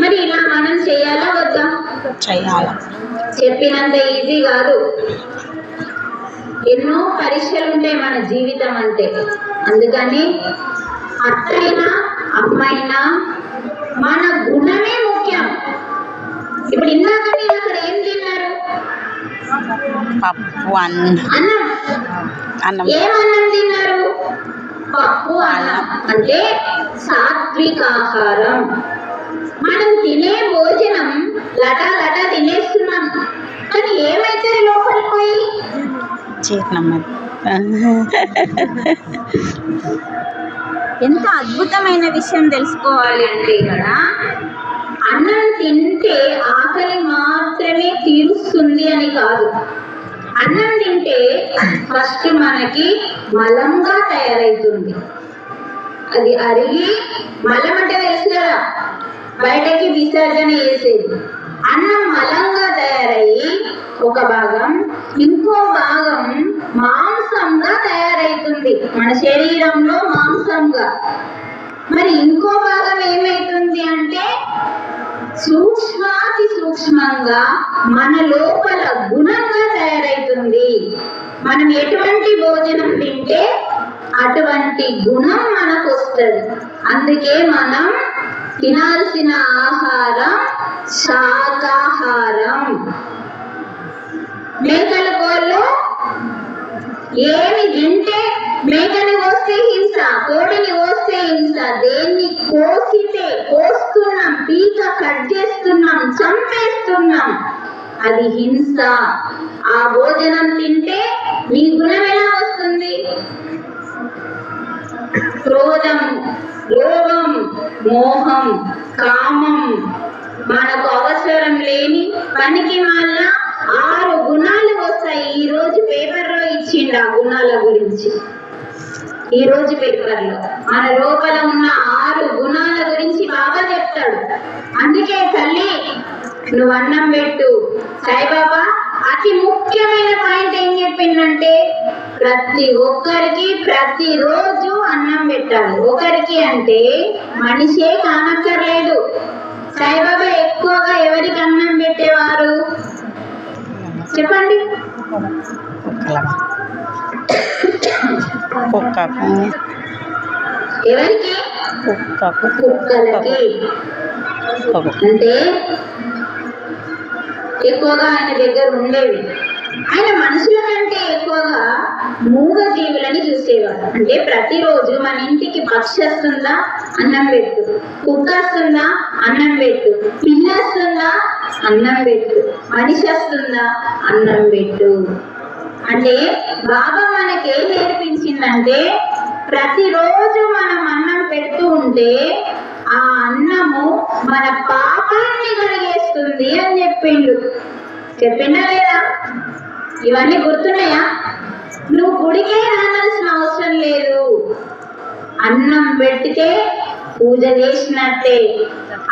మరి ఇలా మనం చేయాలా వద్దా? చేయాలా. చెప్పినంత ఈజీ కాదు. ఎన్నో పరీక్షలు ఉంటాయి మన జీవితం అంటే. అందుకని అత్తైనా అమ్మైనా మన గుణమే ముఖ్యం. ఇప్పుడు ఇందాక మీరు అక్కడ ఏం తిన్నారు? పప్పు అన్నం. ఏమన్నం తిన్నారు? పప్పు అన్నం. అంటే సాత్వికాహారం. మనం తినే భోజనం లటా లటా తినేస్తున్నాం, కానీ ఏమైతే లోపలికి పోయి జీర్ణం. ఎంత అద్భుతమైన విషయం తెలుసుకోవాలి అంటే ఇక్కడ అన్నం తింటే ఆకలి మాత్రమే తీరుస్తుంది అని కాదు. అన్నం తింటే ఫస్ట్ మనకి మలంగా తయారైతుంది. అది అరిగి, మలం అంటే తెలుసు కదా, బయటకి విసర్జన చేసేది. అన్నం మలంగా తయారయ్యి ఒక భాగం, ఇంకో భాగం మాంసంగా తయారైతుంది మన శరీరంలో మాంసంగా. మరి ఇంకో భాగం ఏమైతుంది అంటే సూక్ష్మాతి సూక్ష్మంగా మన లోపల గుణంగా తయారైతుంది. మనం ఎటువంటి భోజనం తింటే అటువంటి గుణం మనకు వస్తుంది. అందుకే మనం తినాల్సిన ఆహారం శాకాహారం. మేకల కోళ్ళు ఏమి తింటే, మేకని కోస్తే హింస, కోడిని కోస్తే హింస. దేన్ని కోసితే కోస్తున్నాం, పీక కట్ చేస్తున్నాం, చంపేస్తున్నాం, అది హింస. ఆ భోజనం తింటే మీ గుణం ఎలా వస్తుంది? క్రోధం, లోభం, మోహం, కామం, మనకు అవసరం లేని పనికి మాల 6 గుణాలు వస్తాయి. ఈ రోజు పేపర్లో ఇచ్చిండు ఆ గుణాల గురించి. ఈ రోజు పేపర్లో మన లోపల ఉన్న 6 గుణాల గురించి బాబా చెప్తాడు. అందుకే తల్లి నువ్వు అన్నం పెట్టు. సాయిబాబా అతి ముఖ్యమైన పాయింట్ ఏం చెప్పిందంటే ప్రతి ఒక్కరికి ప్రతిరోజు అన్నం పెట్టాలి. ఒకరికి అంటే మనిషే కానక్కర్లేదు. సాయిబాబా ఎక్కువగా ఎవరికి అన్నం పెట్టేవారు చెప్పండి? ఎవరికి? కుక్కలకి. అంటే ఎక్కువగా ఆయన దగ్గర ఉండేవి. ఆయన మనుషుల కంటే ఎక్కువగా మూగ జీవులని చూసేవాడు. అంటే ప్రతిరోజు మన ఇంటికి పక్షి వస్తుందా, అన్నం పెట్టు. కుక్క వస్తుందా, అన్నం పెట్టు. పిల్ల వస్తుందా, అన్నం పెట్టు. మనిషి వస్తుందా, అన్నం పెట్టు. అంటే బాబా మనకేం నేర్పించిందంటే ప్రతిరోజు మనం అన్నం పెడుతూ ఉంటే ఆ అన్నము మన పాపాన్ని కడిగేస్తుంది అని చెప్పిండు. చెప్పిండా లేదా? ఇవన్నీ గుర్తున్నాయా? నువ్వు గుడికే రావాల్సిన అవసరం లేదు. అన్నం పెడితే పూజ చేసినట్టే,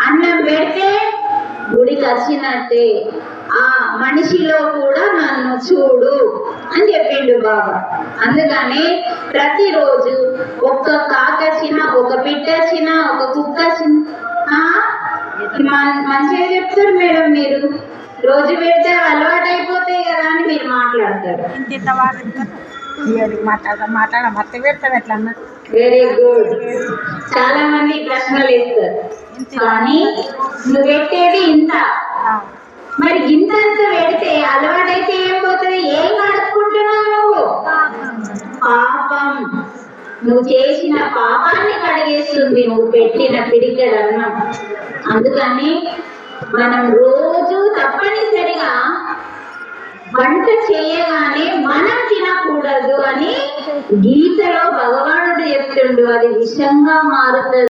అన్నం పెడితే గుడికి వచ్చినట్టే. ఆ మనిషిలో కూడా నన్ను చూడు అని చెప్పిండు బాబా. అందుకని ప్రతిరోజు ఒక్క కాకచిన, ఒక పిట్టచిన, ఒక కుక్కచిన. మంచిగా చెప్తారు మేడం మీరు. రోజు పెడితే అలవాటు అయిపోతాయి కదా అని మీరు మాట్లాడతారు. Very good. చాలా మంది ప్రశ్నలు వేస్తారు, కానీ నువ్వు పెట్టేది ఇంత. మరి ఇంత పెడితే అలవాటైతే ఏం పోతుంది? ఏం కడుక్కుంటున్నావు నువ్వు? పాపం. నువ్వు చేసిన పాపాన్ని కడిగేస్తుంది నువ్వు పెట్టిన పిడికెడన్నం. అందుకని మనం రోజు తప్పనిసరిగా వంట చేయగానే మనం తినకూడదు అని గీతలో భగవానుడు చెప్తుండు. అది విషంగా మారుతుంది.